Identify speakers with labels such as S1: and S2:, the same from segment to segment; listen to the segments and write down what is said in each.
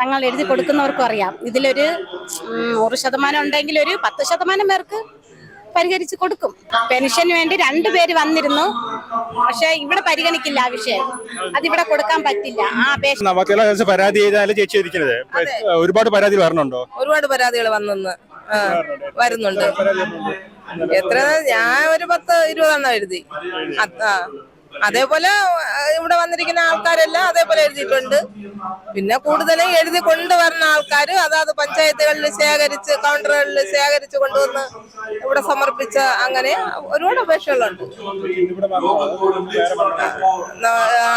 S1: ഞങ്ങൾ എഴുതി കൊടുക്കുന്നവർക്കും അറിയാം. ഇതിലൊരു 100% ഉണ്ടെങ്കിൽ ഒരു 10% പേർക്ക് പരിഹരിച്ച് കൊടുക്കും. പെൻഷന് വേണ്ടി 2 പേര് വന്നിരുന്നു, പക്ഷെ ഇവിടെ പരിഗണിക്കില്ല ആ വിഷയം. അതിവിടെ കൊടുക്കാൻ പറ്റില്ല. ആ അപേക്ഷ
S2: പരാതി ചെയ്താലും ചേച്ചി ഇരിക്കുന്നത് ഒരുപാട് പരാതി വരണുണ്ടോ?
S3: ഒരുപാട് പരാതികൾ വരുന്നുണ്ട്. എത്ര ഞാൻ ഒരു 10-20 എഴുതി. അതേപോലെ ഇവിടെ വന്നിരിക്കുന്ന ആൾക്കാരെല്ലാം അതേപോലെ എഴുതിയിട്ടുണ്ട്. പിന്നെ കൂടുതലും എഴുതി കൊണ്ടുവരുന്ന ആൾക്കാർ അതാത് പഞ്ചായത്തുകളിൽ ശേഖരിച്ച് കൗണ്ടറുകളിൽ ശേഖരിച്ച് കൊണ്ടുവന്ന് ഇവിടെ സമർപ്പിച്ച അങ്ങനെ ഒരുപാട് അപേക്ഷകളുണ്ട്.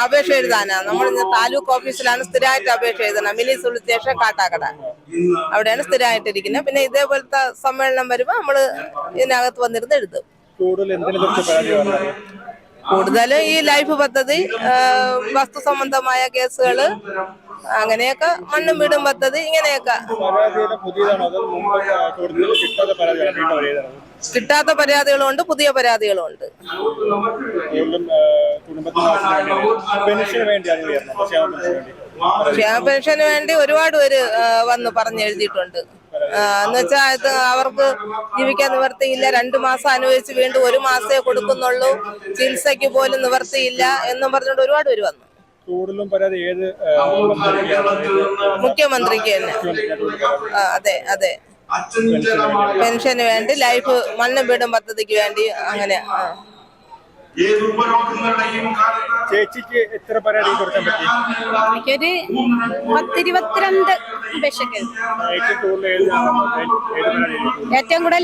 S3: അപേക്ഷ എഴുതാനാ നമ്മൾ താലൂക്ക് ഓഫീസിലാണ് സ്ഥിരമായിട്ട് അപേക്ഷ എഴുതണം. മിനി സുള്ളി സ്റ്റേഷൻ കാട്ടാക്കട അവിടെയാണ് സ്ഥിരമായിട്ടിരിക്കുന്നത്. പിന്നെ ഇതേപോലത്തെ സമ്മേളനം വരുമ്പോ നമ്മള് ഇതിനകത്ത് വന്നിരുന്ന് എഴുതും. കൂടുതൽ ഈ ലൈഫ് പദ്ധതി, വസ്തു സംബന്ധമായ കേസുകള്, അങ്ങനെയൊക്കെ മണ്ണും വീടും പദ്ധതി, ഇങ്ങനെയൊക്കെ. കിട്ടാത്ത പരാതികളുണ്ട്, പുതിയ പരാതികളുണ്ട്. ക്ഷേമ പെൻഷന് വേണ്ടി ഒരുപാട് പേര് വന്ന് പറഞ്ഞെഴുതിയിട്ടുണ്ട്. എന്നുവെച്ചാൽ അവർക്ക് ജീവിക്കാൻ നിവർത്തിയില്ല, 2 മാസം അനുഭവിച്ച് വീണ്ടും 1 മാസേ കൊടുക്കുന്നുള്ളൂ, ചികിത്സയ്ക്ക് പോലും നിവർത്തിയില്ല എന്നും പറഞ്ഞുകൊണ്ട് ഒരുപാട് പേര് വന്നു.
S2: കൂടുതലും പരാതി ഏത്
S3: മുഖ്യമന്ത്രിക്ക് തന്നെ. അതെ അതെ, പെൻഷന് വേണ്ടി, ലൈഫ് മണ്ണും വീടും പദ്ധതിക്ക് വേണ്ടി, അങ്ങനെ.
S2: ചേച്ചിക്ക് എത്ര പരാതി കൊടുക്കാൻ പറ്റി?
S1: എനിക്കൊരു 10-22 അപേക്ഷകൾ. ഏറ്റവും കൂടുതൽ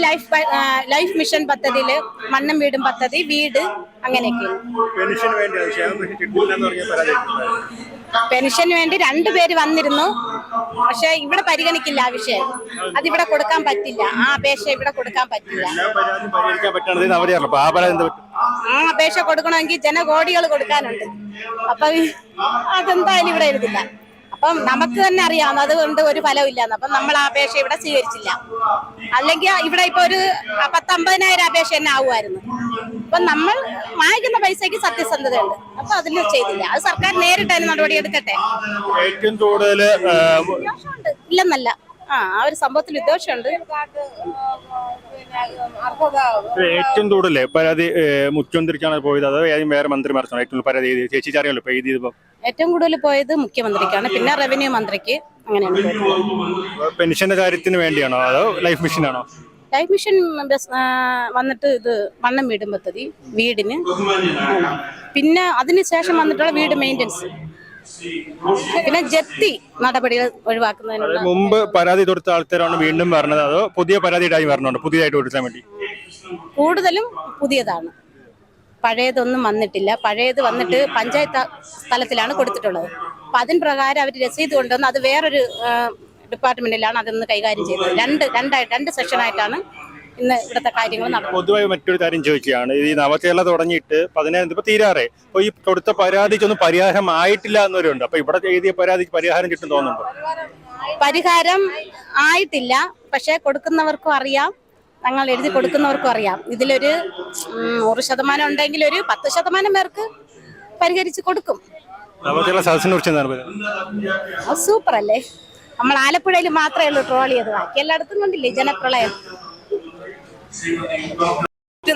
S1: ലൈഫ് മിഷൻ പദ്ധതിയില്, മണ്ണും വീടും പദ്ധതി, വീട്, അങ്ങനെയൊക്കെ. പെൻഷന് വേണ്ടി 2 പേര് വന്നിരുന്നു, പക്ഷെ ഇവിടെ പരിഗണിക്കില്ല ആ വിഷയം. അതിവിടെ കൊടുക്കാൻ പറ്റില്ല. ആ അപേക്ഷ ഇവിടെ കൊടുക്കാൻ പറ്റില്ല. ആ അപേക്ഷ കൊടുക്കണമെങ്കിൽ ജനകോടികൾ കൊടുക്കാനുണ്ട്. അപ്പൊ അതെന്തായാലും ഇവിടെ എഴുതില്ല. അപ്പം നമുക്ക് തന്നെ അറിയാം അതുകൊണ്ട് ഒരു ഫലമില്ലാന്ന്. അപ്പം നമ്മൾ ആ അപേക്ഷ ഇവിടെ സ്വീകരിച്ചില്ല. അല്ലെങ്കിൽ ഇവിടെ ഇപ്പൊ ഒരു 10-50,000 അപേക്ഷ തന്നെ ആവുമായിരുന്നു. അപ്പൊ നമ്മൾ വാങ്ങിക്കുന്ന പൈസക്ക് സത്യസന്ധതയുണ്ട്. അപ്പൊ അതിൽ ചെയ്തില്ല. അത് സർക്കാർ നേരിട്ട് അതിന് നടപടി എടുക്കട്ടെ.
S2: ഏറ്റവും കൂടുതൽ
S1: ഇല്ലെന്നല്ല, ആ ഒരു സംഭവത്തിൽ ഉദ്ദേശമുണ്ട്.
S2: ഏറ്റവും കൂടുതൽ പരാതി മുഖ്യമന്ത്രിക്കാണ് പോയത്, അതോ വേറെ മന്ത്രിമാർക്കാണ് ഏറ്റവും പരാതി? ചേച്ചി അറിയാലോ
S1: ഏറ്റവും കൂടുതൽ പോയത് മുഖ്യമന്ത്രിക്കാണ്, പിന്നെ റവന്യൂ മന്ത്രിക്ക്, അങ്ങനെയാണ്.
S2: പെൻഷന്റെ കാര്യത്തിന് വേണ്ടിയാണോ അതോ ലൈഫ് മിഷനാണോ?
S1: ലൈഫ് മിഷൻ വന്നിട്ട് ഇത് മണ്ണും വീടും പദ്ധതി, വീടിന്. പിന്നെ അതിനുശേഷം വന്നിട്ടുള്ള വീട് മെയിൻ്റനൻസ്, പിന്നെ ജപ്തി നടപടികൾ ഒഴിവാക്കുന്നതിനുള്ള.
S2: മുമ്പ് പരാതി കൊടുത്ത ആൾക്കാരാണ് വീണ്ടും പറഞ്ഞത്, അതോ പുതിയ പരാതിയായി പറഞ്ഞുണ്ട് പുതിയതായിട്ട് കൊടുക്കാൻ വേണ്ടി?
S1: കൂടുതലും പുതിയതാണ്, പഴയതൊന്നും വന്നിട്ടില്ല. പഴയത് വന്നിട്ട് പഞ്ചായത്ത് സ്ഥലത്തിലാണ് കൊടുത്തിട്ടുള്ളത്. അപ്പൊ അതിന് പ്രകാരം അവർ രസീത് കൊണ്ടുവന്ന് അത് വേറൊരു ഡിപ്പാർട്ട്മെന്റിലാണ് അതൊന്ന് കൈകാര്യം ചെയ്തത്. രണ്ട് സെഷനായിട്ടാണ് ഇന്ന് ഇവിടുത്തെ കാര്യങ്ങൾ നടക്കുന്നത്.
S2: പൊതുവായി മറ്റൊരു കാര്യം ചോദിക്കുകയാണ്, ഈ നവകേരള തുടങ്ങിയിട്ട് 15 ഇപ്പൊ തീരാറേ, അപ്പൊ ഈ കൊടുത്ത പരാതിക്കൊന്നും പരിഹാരം ആയിട്ടില്ല എന്നവരുണ്ട്. അപ്പൊ ഇവിടെ എഴുതിയ പരാതിക്ക് പരിഹാരം കിട്ടും തോന്നുന്നുണ്ടോ?
S1: പരിഹാരം ആയിട്ടില്ല, പക്ഷെ കൊടുക്കുന്നവർക്കും അറിയാം, ഞങ്ങൾ എഴുതി കൊടുക്കുന്നവർക്കും അറിയാം. ഇതിലൊരു 100% ഉണ്ടെങ്കിൽ ഒരു 10% പേർക്ക് പരിഹരിച്ച് കൊടുക്കും.
S2: നവകേരള സദസ്സിനെ കുറിച്ച്
S1: സൂപ്പർ അല്ലേ? നമ്മൾ ആലപ്പുഴയിൽ മാത്രമേ ഉള്ളൂ ട്രോൾ ചെയ്ത്, ബാക്കി എല്ലായിടത്തും കണ്ടില്ലേ ജനപ്രളയം.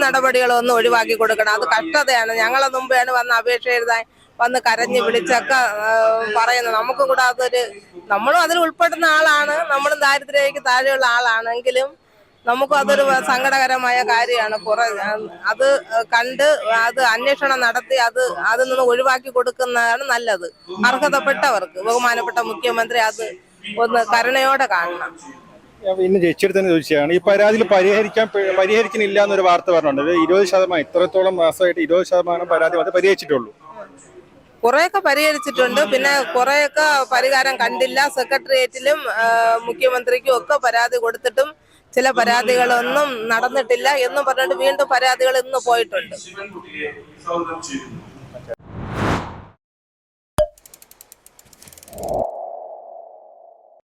S3: നടപടികളൊന്നും ഒഴിവാക്കി കൊടുക്കണം. അത് കഷ്ടതയാണ്. ഞങ്ങളെ മുമ്പാണ് വന്ന് അപേക്ഷ എഴുതാൻ വന്ന് കരഞ്ഞ് വിളിച്ചൊക്കെ പറയുന്നത്. നമുക്കും കൂടെ അതൊരു, നമ്മളും അതിൽ ഉൾപ്പെടുന്ന ആളാണ്, നമ്മളും ദാരിദ്ര്യക്ക് താഴെയുള്ള ആളാണെങ്കിലും നമുക്കും അതൊരു സങ്കടകരമായ കാര്യമാണ്. അത് കണ്ട് അത് അന്വേഷണം നടത്തി അതിൽ നിന്ന് ഒഴിവാക്കി കൊടുക്കുന്നതാണ് നല്ലത്. അർഹതപ്പെട്ടവർക്ക് ബഹുമാനപ്പെട്ട മുഖ്യമന്ത്രി അത് ഒന്ന് കരുണയോടെ കാണണം.
S2: ഇന്ന് ചേച്ചിയുടെ തന്നെ ചോദിച്ചാണ്, ഈ പരാതിയിൽ പരിഹരിക്കുന്നില്ല എന്നൊരു വാർത്ത പറഞ്ഞിട്ടുണ്ട്. 20% ഇത്രത്തോളം മാസമായിട്ട് 20% പരാതി അത് പരിഹരിച്ചിട്ടുള്ളൂ.
S3: കുറെയൊക്കെ പരിഹരിച്ചിട്ടുണ്ട്, പിന്നെ കുറെയൊക്കെ പരിഹാരം കണ്ടില്ല. സെക്രട്ടേറിയറ്റിലും മുഖ്യമന്ത്രിക്കും ഒക്കെ പരാതി കൊടുത്തിട്ടും ചില പരാതികളൊന്നും നടന്നിട്ടില്ല എന്നും പറഞ്ഞിട്ട് വീണ്ടും പരാതികൾ ഇന്ന് പോയിട്ടുണ്ട്.